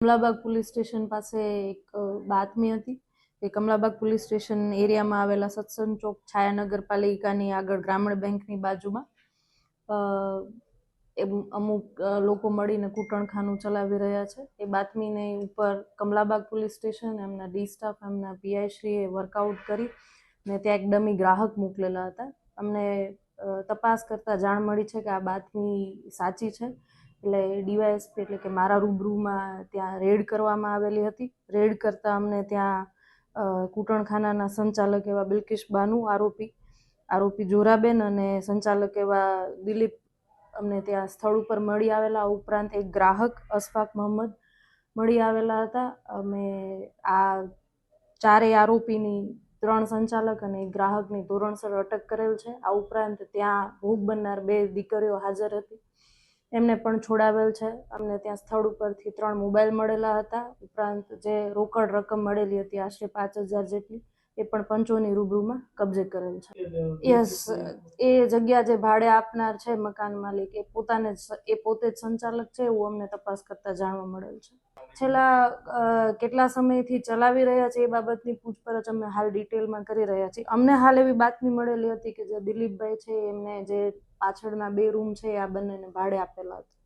Kamlabagh police station પાસે એક બાતમી હતી કે કમલાબાગ પોલીસ સ્ટેશન એરિયામાં આવેલા સત્સંગ ચોક છાયા નગરપાલિકાની આગળ ગ્રામીણ બેંકની બાજુમાં અમુક લોકો મળીને કૂટણખાનું ચલાવી રહ્યા છે. એ બાતમીને ઉપર કમલાબાગ પોલીસ સ્ટેશન એમના ડી સ્ટાફ એમના પીઆઈ શ્રીએ વર્કઆઉટ કરી ને ત્યાં એક ડમી ગ્રાહક મોકલેલા હતા. અમને તપાસ કરતા જાણ મળી છે કે આ બાતમી સાચી છે. એટલે ડીવાયએસપી એટલે કે મારા રૂબરૂમાં ત્યાં રેડ કરવામાં આવેલી હતી. રેડ કરતાં અમને ત્યાં કૂટણખાનાના સંચાલક એવા બિલ્કિશ બાનુ આરોપી જોરાબેન અને સંચાલક એવા દિલીપ અમને ત્યાં સ્થળ ઉપર મળી આવેલા. ઉપરાંત એક ગ્રાહક અશફાક મોહમ્મદ મળી આવેલા હતા. અમે આ ચારેય આરોપીની 3 સંચાલક અને એક ગ્રાહકની ધોરણસર અટક કરેલ છે. આ ઉપરાંત ત્યાં ભોગ બનનાર 2 દીકરીઓ હાજર હતી, એમને પણ છોડાવેલ છે. અમને ત્યાં સ્થળ ઉપરથી 3 મોબાઈલ મળેલા હતા. ઉપરાંત જે રોકડ રકમ મળેલી હતી આશરે 5,000 જેટલી, એ પણ પંચોની રૂબરૂમાં કબજે કરેલ છે. યસ, એ જગ્યા જે ભાડે આપનાર છે મકાન માલિક એ પોતે જ સંચાલક છે એવું અમને તપાસ કરતા જાણવા મળેલ છે. છેલ્લા કેટલા સમયથી ચલાવી રહ્યા છે એ બાબતની પૂછપરછ અમે હાલ ડિટેલમાં કરી રહ્યા છીએ. અમને હાલ એવી બાતમી મળેલી હતી કે જે દિલીપભાઈ છે એમને જે પાછળના 2 રૂમ છે આ બંનેને ભાડે આપેલા હતા.